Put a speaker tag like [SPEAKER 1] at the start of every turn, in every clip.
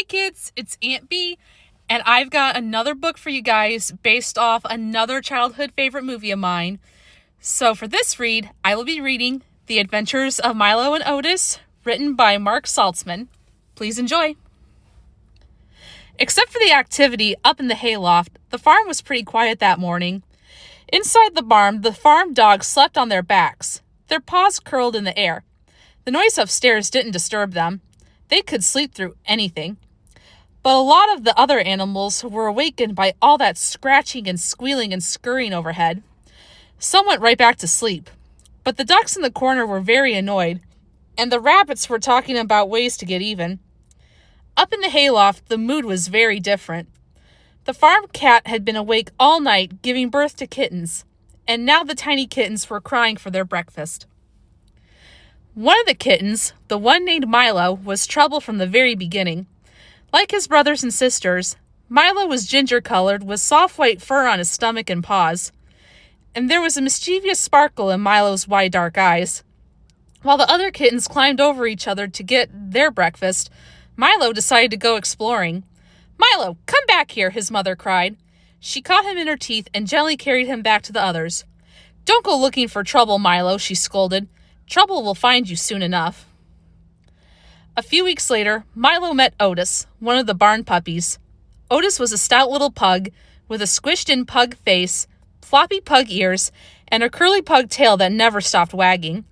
[SPEAKER 1] kids, it's Aunt Bee, and I've got another book for you guys based off another childhood favorite movie of mine. So for this read, I will be reading The Adventures of Milo and Otis, written by Mark Saltzman. Please enjoy. Except for the activity up in the hayloft, the farm was pretty quiet that morning. Inside the barn, the farm dogs slept on their backs, their paws curled in the air. The noise upstairs didn't disturb them. They could sleep through anything. But a lot of the other animals were awakened by all that scratching and squealing and scurrying overhead. Some went right back to sleep. But the ducks in the corner were very annoyed, and the rabbits were talking about ways to get even. Up in the hayloft, the mood was very different. The farm cat had been awake all night giving birth to kittens, and now the tiny kittens were crying for their breakfast. One of the kittens, the one named Milo, was trouble from the very beginning. Like his brothers and sisters, Milo was ginger-colored with soft white fur on his stomach and paws, and there was a mischievous sparkle in Milo's wide dark eyes. While the other kittens climbed over each other to get their breakfast, Milo decided to go exploring. "Milo, come back here," his mother cried. She caught him in her teeth and gently carried him back to the others. "Don't go looking for trouble, Milo," she scolded. "Trouble will find you soon enough." A few weeks later, Milo met Otis, one of the barn puppies. Otis was a stout little pug with a squished-in pug face, floppy pug ears, and a curly pug tail that never stopped wagging.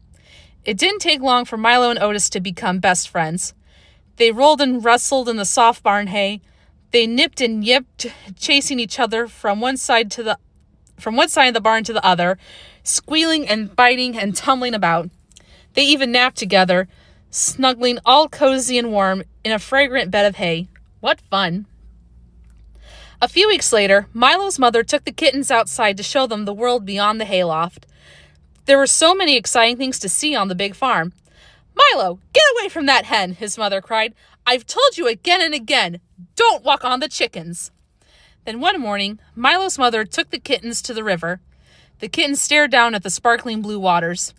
[SPEAKER 1] It didn't take long for Milo and Otis to become best friends. They rolled and wrestled in the soft barn hay. They nipped and yipped, chasing each other from one side of the barn to the other, squealing and biting and tumbling about. They even napped together, snuggling all cozy and warm in a fragrant bed of hay. What fun! A few weeks later, Milo's mother took the kittens outside to show them the world beyond the hayloft. There were so many exciting things to see on the big farm. "Milo, get away from that hen," his mother cried. "I've told you again and again, don't walk on the chickens." Then one morning, Milo's mother took the kittens to the river. The kittens stared down at the sparkling blue waters.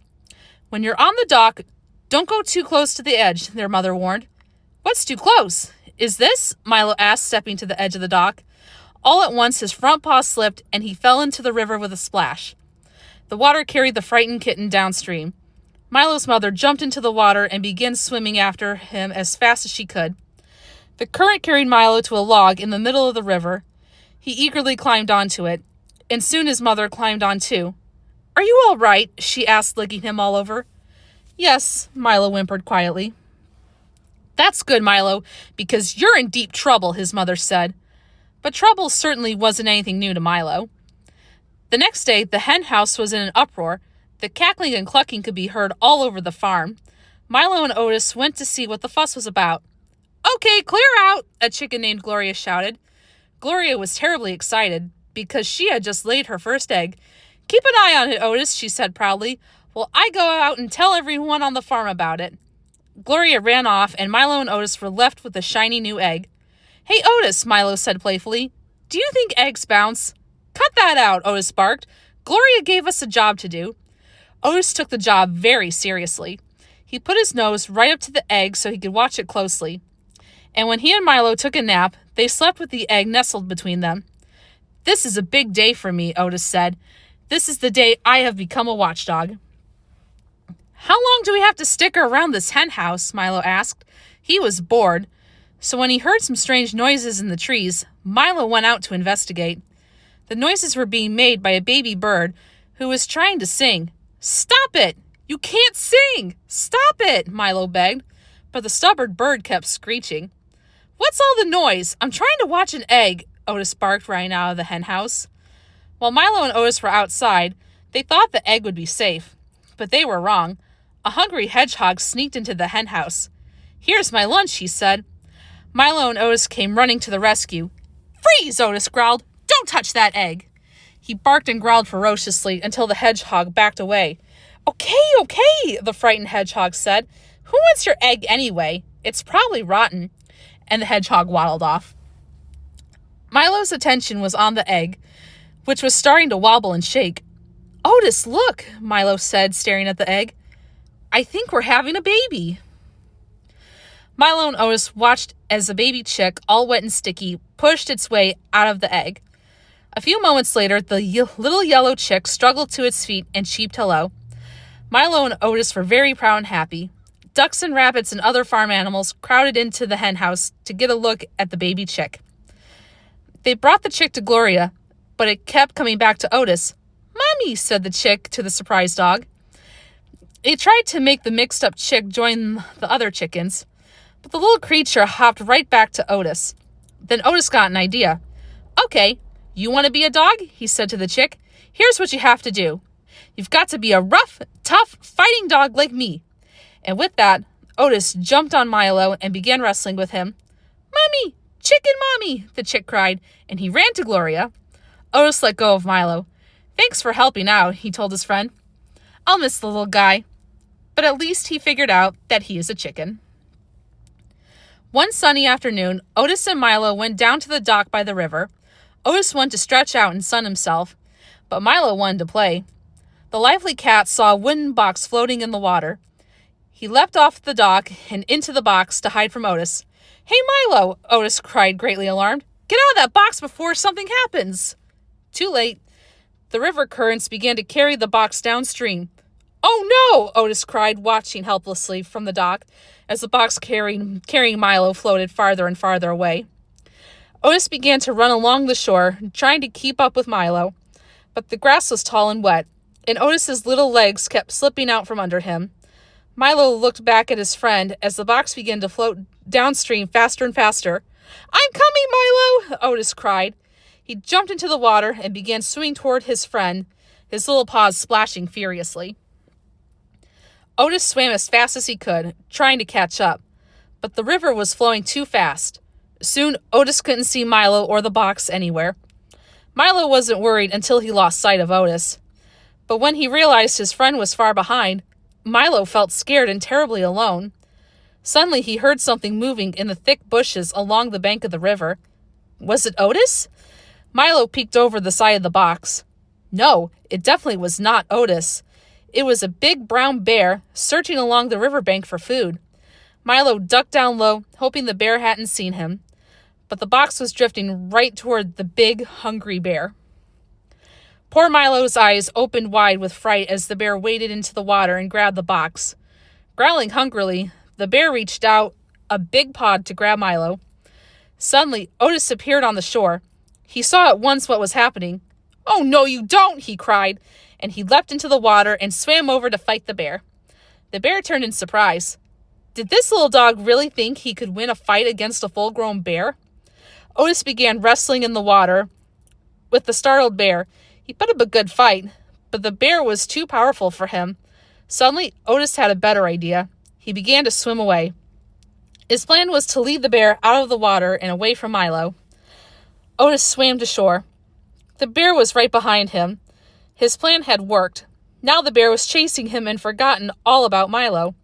[SPEAKER 1] "When you're on the dock, don't go too close to the edge," their mother warned. "What's too close? Is this?" Milo asked, stepping to the edge of the dock. All at once, his front paw slipped, and he fell into the river with a splash. The water carried the frightened kitten downstream. Milo's mother jumped into the water and began swimming after him as fast as she could. The current carried Milo to a log in the middle of the river. He eagerly climbed onto it, and soon his mother climbed on too. "Are you all right?" she asked, licking him all over. "Yes," Milo whimpered quietly. "That's good, Milo, because you're in deep trouble," his mother said. But trouble certainly wasn't anything new to Milo. The next day, the hen house was in an uproar. The cackling and clucking could be heard all over the farm. Milo and Otis went to see what the fuss was about. "Okay, clear out," a chicken named Gloria shouted. Gloria was terribly excited because she had just laid her first egg. "Keep an eye on it, Otis," she said proudly, "while I go out and tell everyone on the farm about it." Gloria ran off, and Milo and Otis were left with a shiny new egg. "Hey, Otis," Milo said playfully, "do you think eggs bounce?" "Cut that out," Otis barked. "Gloria gave us a job to do." Otis took the job very seriously. He put his nose right up to the egg so he could watch it closely. And when he and Milo took a nap, they slept with the egg nestled between them. "This is a big day for me," Otis said. "This is the day I have become a watchdog." "How long do we have to stick around this hen house?" Milo asked. He was bored. So when he heard some strange noises in the trees, Milo went out to investigate. The noises were being made by a baby bird who was trying to sing. "Stop it! You can't sing! Stop it!" Milo begged. But the stubborn bird kept screeching. "What's all the noise? I'm trying to watch an egg," Otis barked, running out of the hen house. While Milo and Otis were outside, they thought the egg would be safe. But they were wrong. A hungry hedgehog sneaked into the hen house. "Here's my lunch," he said. Milo and Otis came running to the rescue. "Freeze!" Otis growled. "Don't touch that egg." He barked and growled ferociously until the hedgehog backed away. Okay, the frightened hedgehog said. "Who wants your egg anyway? It's probably rotten." And the hedgehog waddled off. Milo's attention was on the egg, which was starting to wobble and shake. "Otis, look," Milo said, staring at the egg. "I think we're having a baby." Milo and Otis watched as the baby chick, all wet and sticky, pushed its way out of the egg. A few moments later, the little yellow chick struggled to its feet and cheeped hello. Milo and Otis were very proud and happy. Ducks and rabbits and other farm animals crowded into the hen house to get a look at the baby chick. They brought the chick to Gloria, but it kept coming back to Otis. "Mommy," said the chick to the surprised dog. It tried to make the mixed-up chick join the other chickens, but the little creature hopped right back to Otis. Then Otis got an idea. "Okay, you want to be a dog?" he said to the chick. "Here's what you have to do. You've got to be a rough, tough, fighting dog like me." And with that, Otis jumped on Milo and began wrestling with him. "Mommy! Chicken mommy!" the chick cried, and he ran to Gloria. Otis let go of Milo. "Thanks for helping out," he told his friend. "I'll miss the little guy." But at least he figured out that he is a chicken. One sunny afternoon, Otis and Milo went down to the dock by the river. Otis wanted to stretch out and sun himself, but Milo wanted to play. The lively cat saw a wooden box floating in the water. He leapt off the dock and into the box to hide from Otis. "Hey, Milo!" Otis cried, greatly alarmed. "Get out of that box before something happens!" Too late. The river currents began to carry the box downstream. "Oh no!" Otis cried, watching helplessly from the dock as the box carrying Milo floated farther and farther away. Otis began to run along the shore, trying to keep up with Milo, but the grass was tall and wet, and Otis's little legs kept slipping out from under him. Milo looked back at his friend as the box began to float downstream faster and faster. "I'm coming, Milo!" Otis cried. He jumped into the water and began swimming toward his friend, his little paws splashing furiously. Otis swam as fast as he could, trying to catch up, but the river was flowing too fast. Soon, Otis couldn't see Milo or the box anywhere. Milo wasn't worried until he lost sight of Otis. But when he realized his friend was far behind, Milo felt scared and terribly alone. Suddenly, he heard something moving in the thick bushes along the bank of the river. Was it Otis? Milo peeked over the side of the box. No, it definitely was not Otis. It was a big brown bear searching along the riverbank for food. Milo ducked down low, hoping the bear hadn't seen him. But the box was drifting right toward the big, hungry bear. Poor Milo's eyes opened wide with fright as the bear waded into the water and grabbed the box. Growling hungrily, the bear reached out a big paw to grab Milo. Suddenly, Otis appeared on the shore. He saw at once what was happening. "Oh, no, you don't!" he cried, and he leapt into the water and swam over to fight the bear. The bear turned in surprise. Did this little dog really think he could win a fight against a full-grown bear? Otis began wrestling in the water with the startled bear. He put up a good fight, but the bear was too powerful for him. Suddenly, Otis had a better idea. He began to swim away. His plan was to lead the bear out of the water and away from Milo. Otis swam to shore. The bear was right behind him. His plan had worked. Now the bear was chasing him and forgotten all about Milo.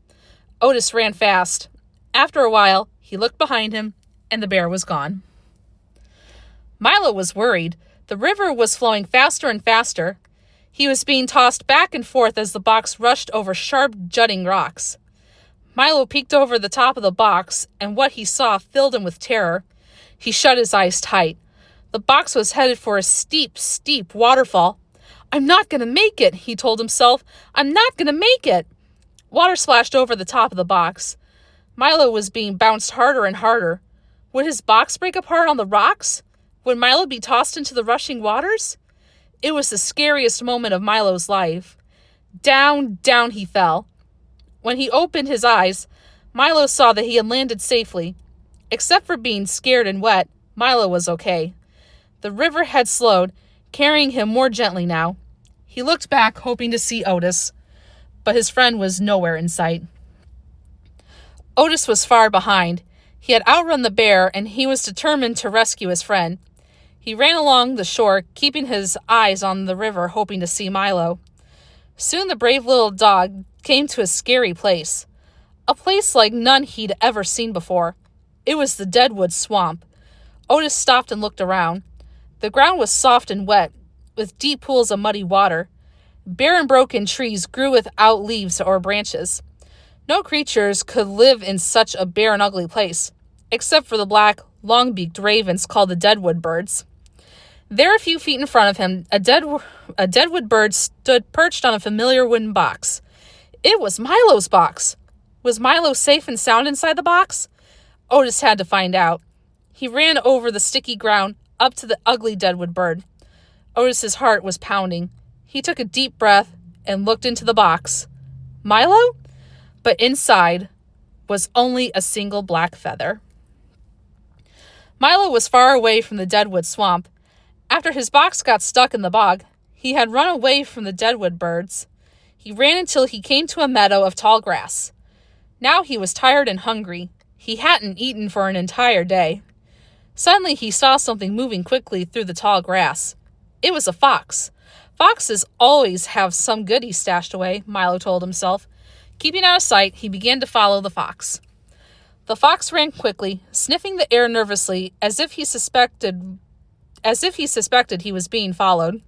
[SPEAKER 1] Otis ran fast. After a while, he looked behind him, and the bear was gone. Milo was worried. The river was flowing faster and faster. He was being tossed back and forth as the box rushed over sharp, jutting rocks. Milo peeked over the top of the box, and what he saw filled him with terror. He shut his eyes tight. The box was headed for a steep, steep waterfall. "I'm not going to make it," he told himself. "I'm not going to make it." Water splashed over the top of the box. Milo was being bounced harder and harder. Would his box break apart on the rocks? Would Milo be tossed into the rushing waters? It was the scariest moment of Milo's life. Down, down he fell. When he opened his eyes, Milo saw that he had landed safely. Except for being scared and wet, Milo was okay. The river had slowed, carrying him more gently now. He looked back, hoping to see Otis, but his friend was nowhere in sight. Otis was far behind. He had outrun the bear, and he was determined to rescue his friend. He ran along the shore, keeping his eyes on the river, hoping to see Milo. Soon the brave little dog came to a scary place. A place like none he'd ever seen before. It was the Deadwood Swamp. Otis stopped and looked around. The ground was soft and wet, with deep pools of muddy water. Bare and broken trees grew without leaves or branches. No creatures could live in such a bare and ugly place, except for the black, long-beaked ravens called the deadwood birds. There, a few feet in front of him, a deadwood bird stood perched on a familiar wooden box. It was Milo's box. Was Milo safe and sound inside the box? Otis had to find out. He ran over the sticky ground up to the ugly deadwood bird. Otis's heart was pounding. He took a deep breath and looked into the box. Milo? But inside was only a single black feather. Milo was far away from the deadwood swamp. After his box got stuck in the bog, he had run away from the deadwood birds. He ran until he came to a meadow of tall grass. Now he was tired and hungry. He hadn't eaten for an entire day. Suddenly he saw something moving quickly through the tall grass. It was a fox. Foxes always have some goodies stashed away, Milo told himself. Keeping out of sight, he began to follow the fox. The fox ran quickly, sniffing the air nervously as if he suspected he was being followed.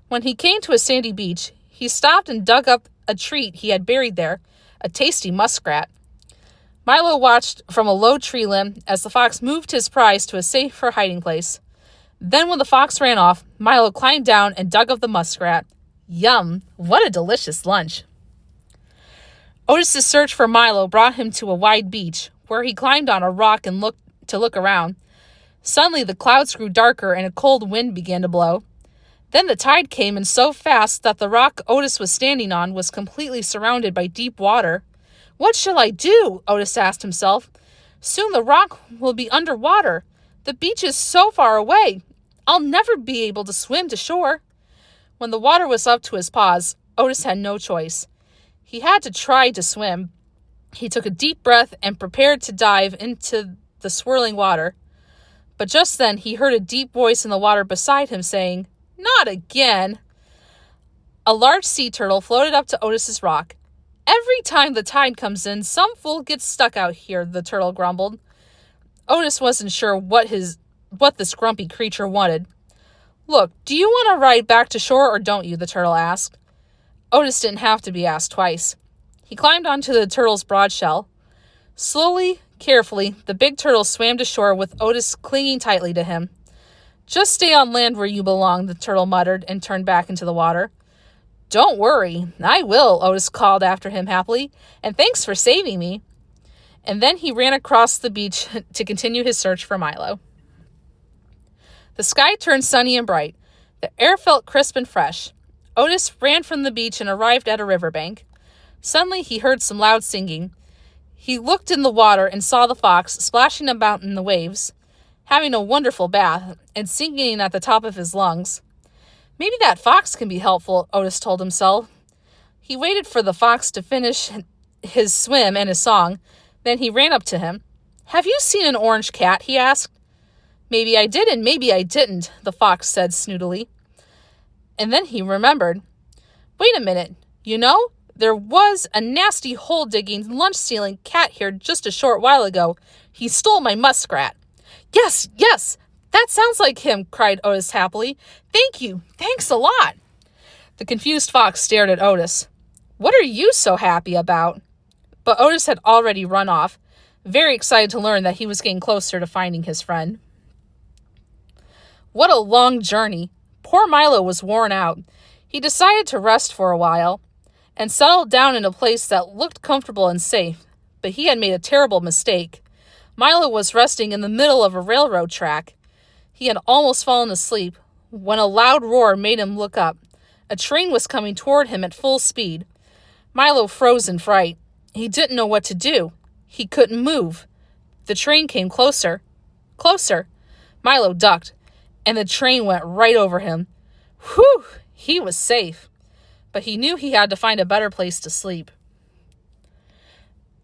[SPEAKER 1] When he came to a sandy beach, he stopped and dug up a treat he had buried there, a tasty muskrat. Milo watched from a low tree limb as the fox moved his prize to a safer hiding place. Then when the fox ran off, Milo climbed down and dug up the muskrat. Yum! What a delicious lunch! Otis's search for Milo brought him to a wide beach, where he climbed on a rock and looked around. Suddenly the clouds grew darker and a cold wind began to blow. Then the tide came in so fast that the rock Otis was standing on was completely surrounded by deep water. What shall I do? Otis asked himself. Soon the rock will be underwater. The beach is so far away. I'll never be able to swim to shore. When the water was up to his paws, Otis had no choice. He had to try to swim. He took a deep breath and prepared to dive into the swirling water. But just then he heard a deep voice in the water beside him saying, "Not again." A large sea turtle floated up to Otis's rock. "Every time the tide comes in, some fool gets stuck out here," the turtle grumbled. Otis wasn't sure what this grumpy creature wanted. "Look, do you want to ride back to shore or don't you?" the turtle asked. Otis didn't have to be asked twice. He climbed onto the turtle's broad shell. Slowly, carefully, the big turtle swam to shore with Otis clinging tightly to him. "Just stay on land where you belong," the turtle muttered and turned back into the water. "Don't worry, I will," Otis called after him happily, "and thanks for saving me." And then he ran across the beach to continue his search for Milo. The sky turned sunny and bright. The air felt crisp and fresh. Otis ran from the beach and arrived at a riverbank. Suddenly he heard some loud singing. He looked in the water and saw the fox splashing about in the waves, having a wonderful bath, and singing at the top of his lungs. Maybe that fox can be helpful, Otis told himself. He waited for the fox to finish his swim and his song. Then he ran up to him. "Have you seen an orange cat?" he asked. "Maybe I did and maybe I didn't," the fox said snootily. And then he remembered. "Wait a minute. You know, there was a nasty hole-digging, lunch-stealing cat here just a short while ago. He stole my muskrat." Yes, that sounds like him," cried Otis happily. "Thank you. Thanks a lot." The confused fox stared at Otis. "What are you so happy about?" But Otis had already run off, very excited to learn that he was getting closer to finding his friend. What a long journey. Poor Milo was worn out. He decided to rest for a while and settled down in a place that looked comfortable and safe, but he had made a terrible mistake. Milo was resting in the middle of a railroad track. He had almost fallen asleep when a loud roar made him look up. A train was coming toward him at full speed. Milo froze in fright. He didn't know what to do. He couldn't move. The train came closer. Closer. Milo ducked, and the train went right over him. Whew! He was safe. But he knew he had to find a better place to sleep.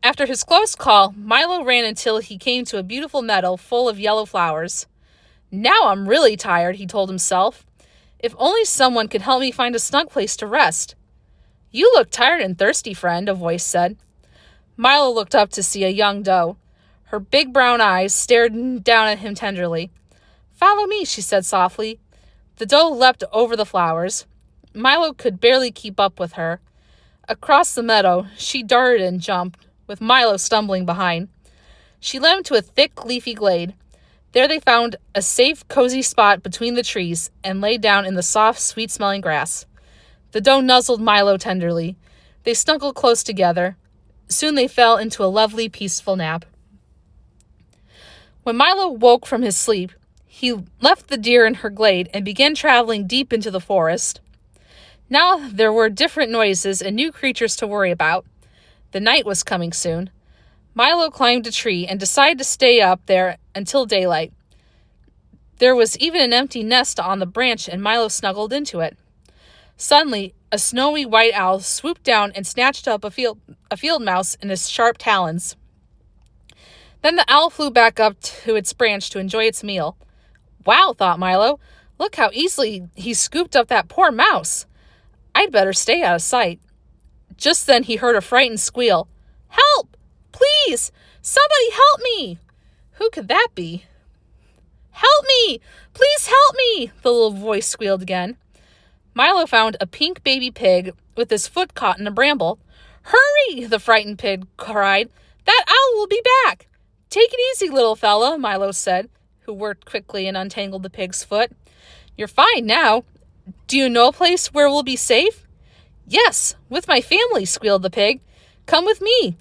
[SPEAKER 1] After his close call, Milo ran until he came to a beautiful meadow full of yellow flowers. "Now I'm really tired," he told himself. "If only someone could help me find a snug place to rest." "You look tired and thirsty, friend," a voice said. Milo looked up to see a young doe. Her big brown eyes stared down at him tenderly. "Follow me," she said softly. The doe leapt over the flowers. Milo could barely keep up with her. Across the meadow, she darted and jumped, with Milo stumbling behind. She led him to a thick, leafy glade. There they found a safe, cozy spot between the trees and lay down in the soft, sweet-smelling grass. The doe nuzzled Milo tenderly. They snuggled close together. Soon they fell into a lovely, peaceful nap. When Milo woke from his sleep, he left the deer in her glade and began traveling deep into the forest. Now there were different noises and new creatures to worry about. The night was coming soon. Milo climbed a tree and decided to stay up there until daylight. There was even an empty nest on the branch, and Milo snuggled into it. Suddenly, a snowy white owl swooped down and snatched up a field mouse in his sharp talons. Then the owl flew back up to its branch to enjoy its meal. Wow, thought Milo, look how easily he scooped up that poor mouse. I'd better stay out of sight. Just then he heard a frightened squeal. Help! Please! Somebody help me! Who could that be? Help me! Please help me! The little voice squealed again. Milo found a pink baby pig with his foot caught in a bramble. Hurry! The frightened pig cried. That owl will be back. Take it easy, little fellow, Milo said, who worked quickly and untangled the pig's foot. You're fine now. Do you know a place where we'll be safe? Yes, with my family, squealed the pig. Come with me.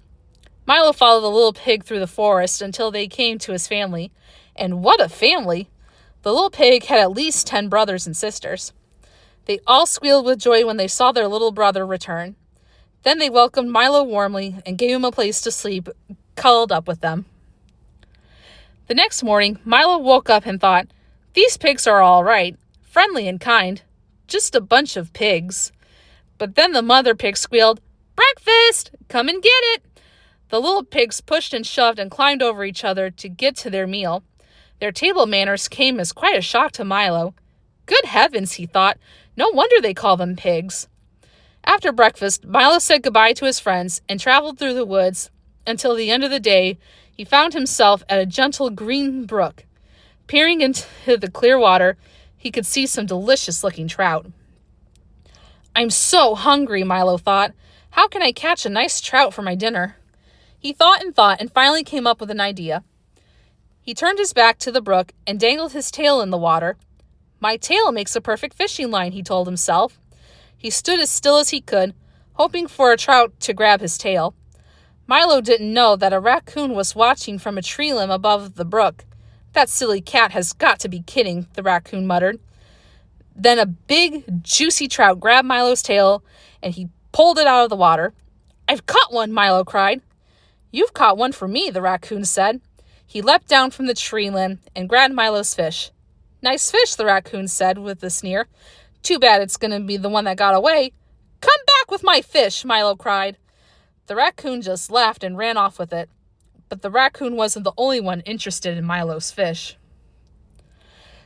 [SPEAKER 1] Milo followed the little pig through the forest until they came to his family. And what a family! The little pig had at least 10 brothers and sisters. They all squealed with joy when they saw their little brother return. Then they welcomed Milo warmly and gave him a place to sleep, cuddled up with them. The next morning, Milo woke up and thought, these pigs are all right, friendly and kind, just a bunch of pigs. But then the mother pig squealed, breakfast! Come and get it! The little pigs pushed and shoved and climbed over each other to get to their meal. Their table manners came as quite a shock to Milo. Good heavens, he thought, no wonder they call them pigs. After breakfast, Milo said goodbye to his friends and traveled through the woods until the end of the day. He found himself at a gentle green brook. Peering into the clear water, he could see some delicious-looking trout. I'm so hungry, Milo thought. How can I catch a nice trout for my dinner? He thought and finally came up with an idea. He turned his back to the brook and dangled his tail in the water. My tail makes a perfect fishing line, he told himself. He stood as still as he could, hoping for a trout to grab his tail. Milo didn't know that a raccoon was watching from a tree limb above the brook. That silly cat has got to be kidding, the raccoon muttered. Then a big, juicy trout grabbed Milo's tail, and he pulled it out of the water. I've caught one, Milo cried. You've caught one for me, the raccoon said. He leapt down from the tree limb and grabbed Milo's fish. Nice fish, the raccoon said with a sneer. Too bad it's going to be the one that got away. Come back with my fish, Milo cried. The raccoon just laughed and ran off with it. But the raccoon wasn't the only one interested in Milo's fish.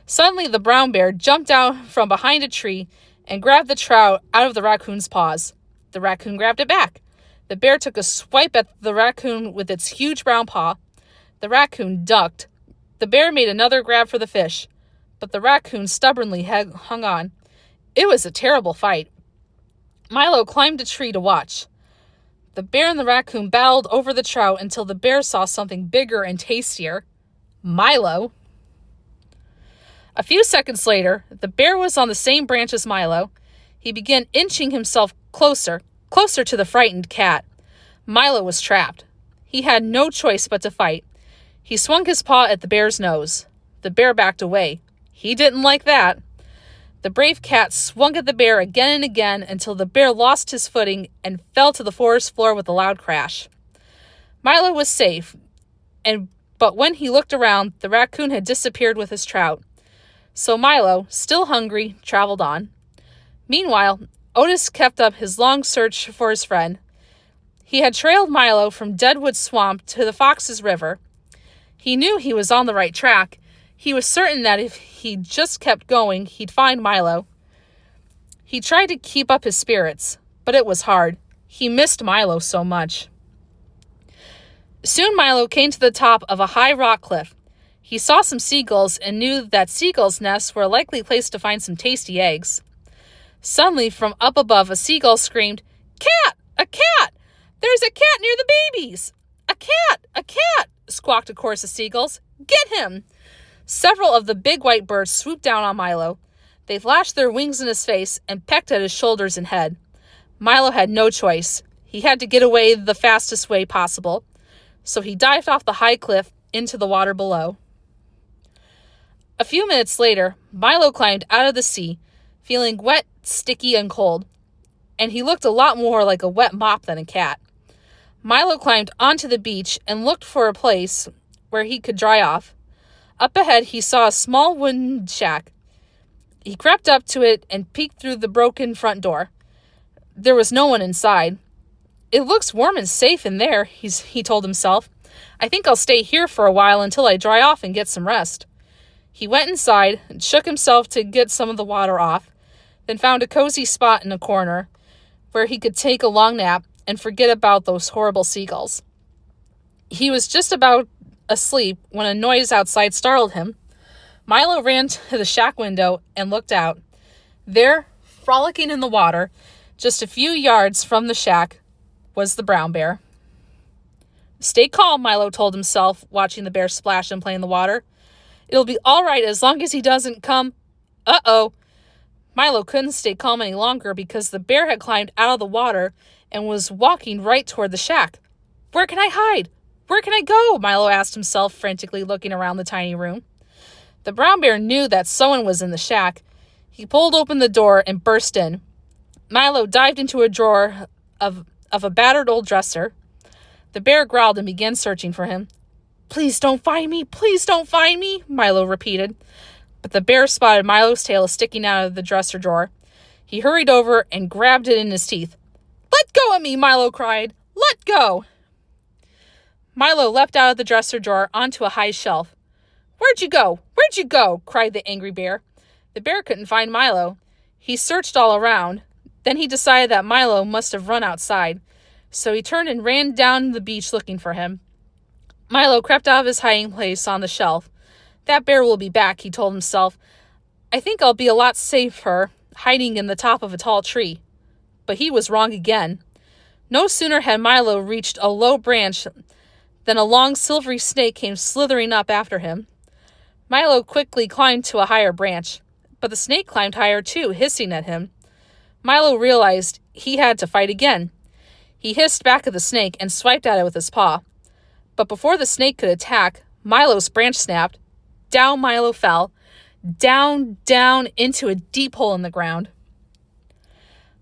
[SPEAKER 1] Suddenly, the brown bear jumped out from behind a tree and grabbed the trout out of the raccoon's paws. The raccoon grabbed it back. The bear took a swipe at the raccoon with its huge brown paw. The raccoon ducked. The bear made another grab for the fish, but the raccoon stubbornly hung on. It was a terrible fight. Milo climbed a tree to watch. The bear and the raccoon battled over the trout until the bear saw something bigger and tastier. Milo. A few seconds later, the bear was on the same branch as Milo. He began inching himself closer to the frightened cat. Milo was trapped. He had no choice but to fight. He swung his paw at the bear's nose. The bear backed away. He didn't like that. The brave cat swung at the bear again and again until the bear lost his footing and fell to the forest floor with a loud crash. Milo was safe, but when he looked around, the raccoon had disappeared with his trout. So Milo, still hungry, traveled on. Meanwhile, Otis kept up his long search for his friend. He had trailed Milo from Deadwood Swamp to the Fox's River. He knew he was on the right track. He was certain that if he just kept going, he'd find Milo. He tried to keep up his spirits, but it was hard. He missed Milo so much. Soon Milo came to the top of a high rock cliff. He saw some seagulls and knew that seagulls' nests were a likely place to find some tasty eggs. Suddenly, from up above, a seagull screamed, "Cat! A cat! There's a cat near the babies! A cat! A cat! Squawked a chorus of seagulls. Get him! Several of the big white birds swooped down on Milo. They lashed their wings in his face and pecked at his shoulders and head. Milo had no choice. He had to get away the fastest way possible. So he dived off the high cliff into the water below. A few minutes later, Milo climbed out of the sea, feeling wet, sticky, and cold. And he looked a lot more like a wet mop than a cat. Milo climbed onto the beach and looked for a place where he could dry off. Up ahead, he saw a small wooden shack. He crept up to it and peeked through the broken front door. There was no one inside. It looks warm and safe in there, he told himself. I think I'll stay here for a while until I dry off and get some rest. He went inside and shook himself to get some of the water off, then found a cozy spot in a corner where he could take a long nap and forget about those horrible seagulls. He was just about asleep when a noise outside startled him. Milo ran to the shack window and looked out. There, frolicking in the water, just a few yards from the shack, was the brown bear. Stay calm, Milo told himself, watching the bear splash and play in the water. It'll be all right as long as he doesn't come. Uh-oh. Milo couldn't stay calm any longer because the bear had climbed out of the water and was walking right toward the shack. Where can I hide? Where can I go? Milo asked himself, frantically looking around the tiny room. The brown bear knew that someone was in the shack. He pulled open the door and burst in. Milo dived into a drawer of a battered old dresser. The bear growled and began searching for him. Please don't find me! Please don't find me! Milo repeated. But the bear spotted Milo's tail sticking out of the dresser drawer. He hurried over and grabbed it in his teeth. Let go of me! Milo cried. Let go! Milo leapt out of the dresser drawer onto a high shelf. Where'd you go? Where'd you go? Cried the angry bear. The bear couldn't find Milo. He searched all around. Then he decided that Milo must have run outside. So he turned and ran down the beach looking for him. Milo crept out of his hiding place on the shelf. That bear will be back, he told himself. I think I'll be a lot safer hiding in the top of a tall tree. But he was wrong again. No sooner had Milo reached a low branch than a long silvery snake came slithering up after him. Milo quickly climbed to a higher branch, but the snake climbed higher too, hissing at him. Milo realized he had to fight again. He hissed back at the snake and swiped at it with his paw. But before the snake could attack, Milo's branch snapped. Down Milo fell, down into a deep hole in the ground.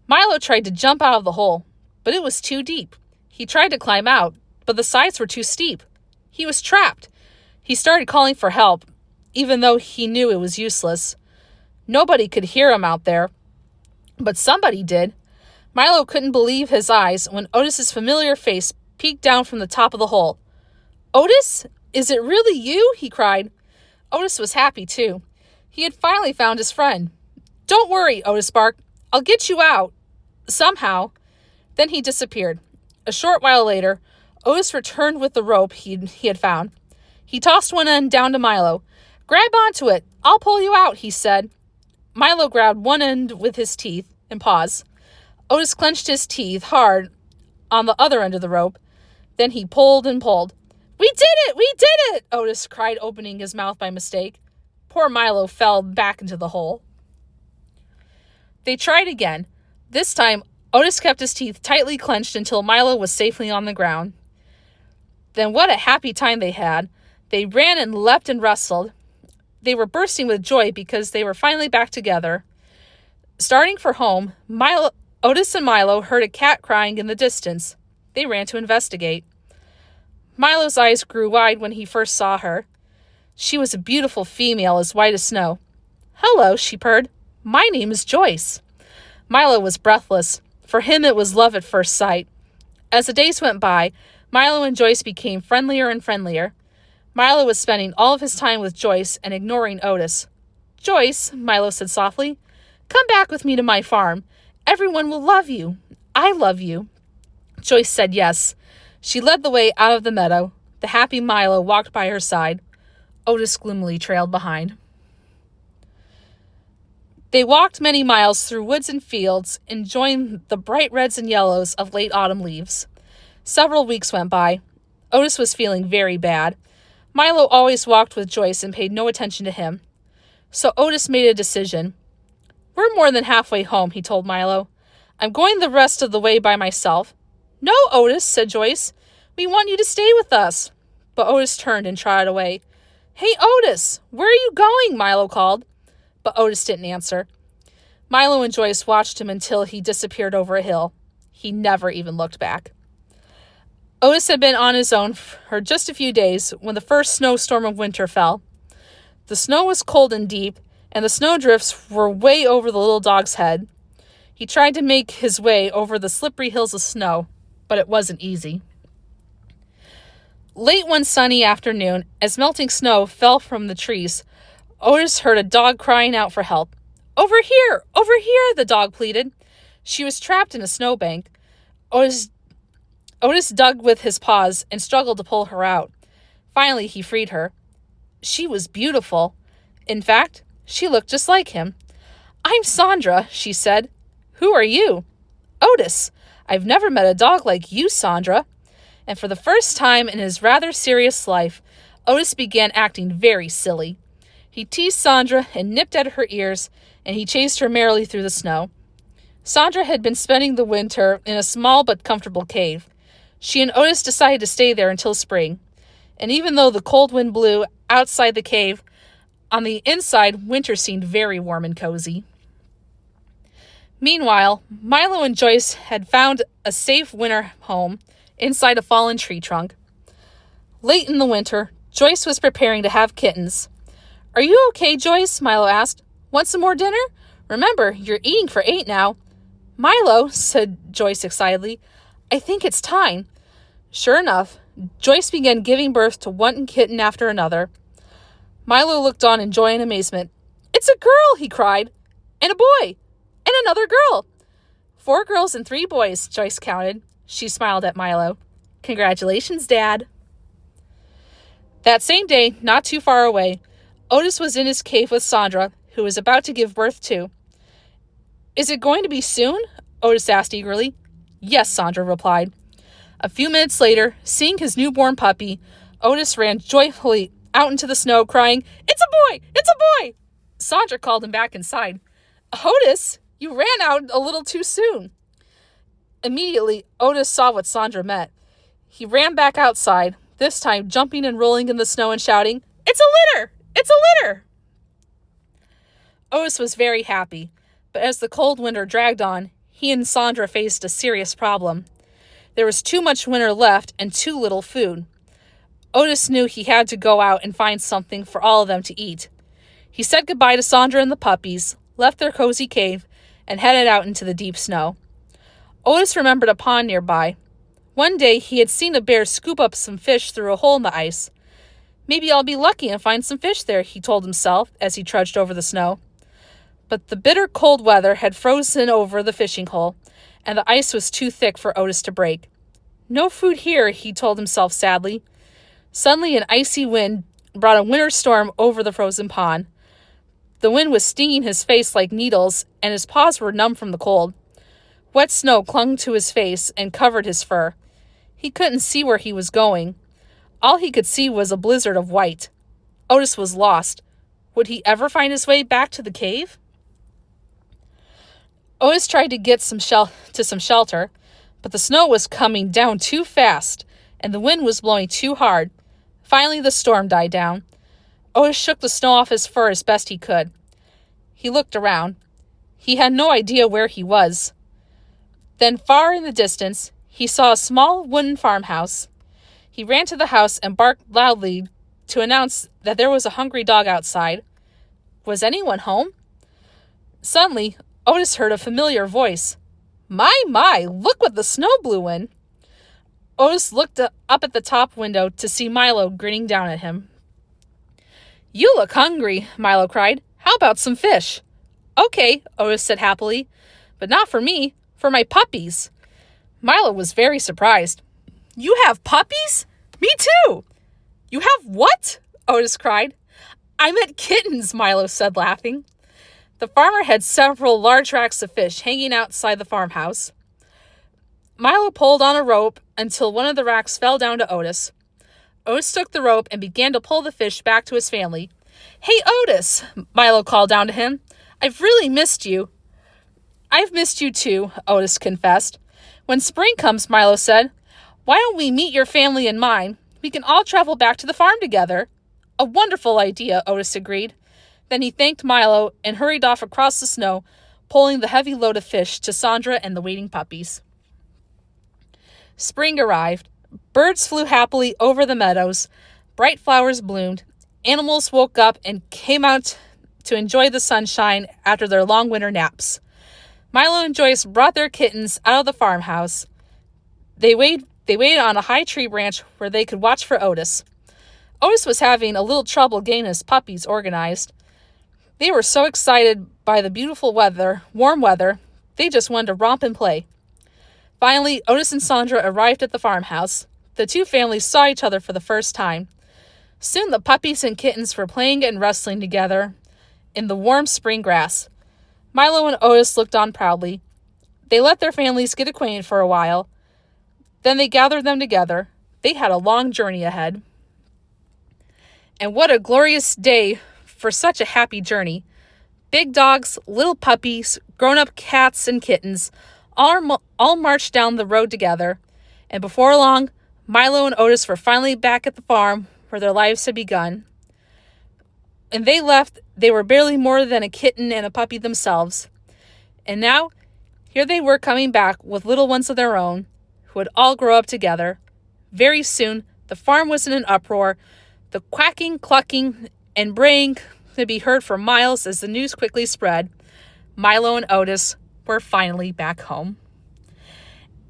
[SPEAKER 1] Milo tried to jump out of the hole, but it was too deep. He tried to climb out, but the sides were too steep. He was trapped. He started calling for help, even though he knew it was useless. Nobody could hear him out there, but somebody did. Milo couldn't believe his eyes when Otis's familiar face peeked down from the top of the hole. Otis? Is it really you? He cried. Otis was happy, too. He had finally found his friend. Don't worry, Otis barked. I'll get you out. Somehow. Then he disappeared. A short while later, Otis returned with the rope he had found. He tossed one end down to Milo. Grab onto it. I'll pull you out, he said. Milo grabbed one end with his teeth and paws. Otis clenched his teeth hard on the other end of the rope. Then he pulled and pulled. We did it! We did it! Otis cried, opening his mouth by mistake. Poor Milo fell back into the hole. They tried again. This time, Otis kept his teeth tightly clenched until Milo was safely on the ground. Then what a happy time they had. They ran and leapt and wrestled. They were bursting with joy because they were finally back together. Starting for home, Otis and Milo heard a cat crying in the distance. They ran to investigate. Milo's eyes grew wide when he first saw her. She was a beautiful female as white as snow. Hello, she purred. My name is Joyce. Milo was breathless. For him, it was love at first sight. As the days went by, Milo and Joyce became friendlier and friendlier. Milo was spending all of his time with Joyce and ignoring Otis. Joyce, Milo said softly, come back with me to my farm. Everyone will love you. I love you. Joyce said yes. She led the way out of the meadow. The happy Milo walked by her side. Otis gloomily trailed behind. They walked many miles through woods and fields, enjoying the bright reds and yellows of late autumn leaves. Several weeks went by. Otis was feeling very bad. Milo always walked with Joyce and paid no attention to him. So Otis made a decision. "We're more than halfway home," he told Milo. "I'm going the rest of the way by myself." "No, Otis," said Joyce. "We want you to stay with us." But Otis turned and trotted away. "Hey, Otis, where are you going?" Milo called. But Otis didn't answer. Milo and Joyce watched him until he disappeared over a hill. He never even looked back. Otis had been on his own for just a few days when the first snowstorm of winter fell. The snow was cold and deep, and the snowdrifts were way over the little dog's head. He tried to make his way over the slippery hills of snow, but it wasn't easy. Late one sunny afternoon, as melting snow fell from the trees, Otis heard a dog crying out for help. Over here! Over here!" the dog pleaded. She was trapped in a snowbank. Otis dug with his paws and struggled to pull her out. Finally, he freed her. She was beautiful. In fact, she looked just like him. "I'm Sandra," she said. "Who are you?" "Otis. I've never met a dog like you, Sandra." And for the first time in his rather serious life, Otis began acting very silly. He teased Sandra and nipped at her ears, and he chased her merrily through the snow. Sandra had been spending the winter in a small but comfortable cave. She and Otis decided to stay there until spring. And even though the cold wind blew outside the cave, on the inside, winter seemed very warm and cozy. Meanwhile, Milo and Joyce had found a safe winter home inside a fallen tree trunk. Late in the winter, Joyce was preparing to have kittens. "Are you okay, Joyce?" Milo asked. "Want some more dinner? Remember, you're eating for 8 now." "Milo," said Joyce excitedly, "I think it's time." Sure enough, Joyce began giving birth to one kitten after another. Milo looked on in joy and amazement. "It's a girl!" he cried. "And a boy! And another girl!" 4 girls and 3 boys, Joyce counted. She smiled at Milo. "Congratulations, Dad." That same day, not too far away, Otis was in his cave with Sandra, who was about to give birth too. "Is it going to be soon?" Otis asked eagerly. "Yes," Sandra replied. A few minutes later, seeing his newborn puppy, Otis ran joyfully out into the snow, crying, "It's a boy! It's a boy!" Sandra called him back inside. "Otis, you ran out a little too soon." Immediately, Otis saw what Sandra meant. He ran back outside, this time jumping and rolling in the snow and shouting, "It's a litter! It's a litter!" Otis was very happy, but as the cold winter dragged on, he and Sandra faced a serious problem. There was too much winter left and too little food. Otis knew he had to go out and find something for all of them to eat. He said goodbye to Sandra and the puppies, left their cozy cave, and headed out into the deep snow. Otis remembered a pond nearby. One day he had seen a bear scoop up some fish through a hole in the ice. "Maybe I'll be lucky and find some fish there," he told himself as he trudged over the snow. But the bitter cold weather had frozen over the fishing hole, and the ice was too thick for Otis to break. "No food here," he told himself sadly. Suddenly an icy wind brought a winter storm over the frozen pond. The wind was stinging his face like needles, and his paws were numb from the cold. Wet snow clung to his face and covered his fur. He couldn't see where he was going. All he could see was a blizzard of white. Otis was lost. Would he ever find his way back to the cave? Otis tried to get some shelter, but the snow was coming down too fast, and the wind was blowing too hard. Finally, the storm died down. Otis shook the snow off his fur as best he could. He looked around. He had no idea where he was. Then, far in the distance, he saw a small wooden farmhouse. He ran to the house and barked loudly to announce that there was a hungry dog outside. Was anyone home? Suddenly, Otis heard a familiar voice. My, look what the snow blew in." Otis looked up at the top window to see Milo grinning down at him. "You look hungry," Milo cried. "How about some fish?" "Okay," Otis said happily, "but not for me, for my puppies." Milo was very surprised. "You have puppies? Me too." "You have what?" Otis cried. "I meant kittens," Milo said, laughing. The farmer had several large racks of fish hanging outside the farmhouse. Milo pulled on a rope until one of the racks fell down to Otis. Otis took the rope and began to pull the fish back to his family. "Hey, Otis," Milo called down to him. "I've really missed you." "I've missed you too," Otis confessed. "When spring comes," Milo said, "why don't we meet your family and mine? We can all travel back to the farm together." "A wonderful idea," Otis agreed. Then he thanked Milo and hurried off across the snow, pulling the heavy load of fish to Sandra and the waiting puppies. Spring arrived. Birds flew happily over the meadows. Bright flowers bloomed. Animals woke up and came out to enjoy the sunshine after their long winter naps. Milo and Joyce brought their kittens out of the farmhouse. They waited on a high tree branch where they could watch for Otis. Otis was having a little trouble getting his puppies organized. They were so excited by the beautiful weather, warm weather, they just wanted to romp and play. Finally, Otis and Sandra arrived at the farmhouse. The two families saw each other for the first time. Soon the puppies and kittens were playing and wrestling together in the warm spring grass. Milo and Otis looked on proudly. They let their families get acquainted for a while. Then they gathered them together. They had a long journey ahead. And what a glorious day for such a happy journey. Big dogs, little puppies, grown-up cats and kittens all marched down the road together. And before long, Milo and Otis were finally back at the farm where their lives had begun. And they left, they were barely more than a kitten and a puppy themselves. And now, here they were coming back with little ones of their own, who would all grow up together. Very soon, the farm was in an uproar. The quacking, clucking, and braying could be heard for miles as the news quickly spread. Milo and Otis were finally back home.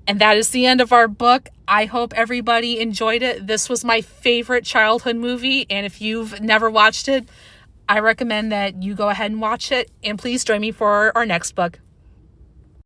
[SPEAKER 1] And that is the end of our book. I hope everybody enjoyed it. This was my favorite childhood movie, and if you've never watched it, I recommend that you go ahead and watch it. And please join me for our next book.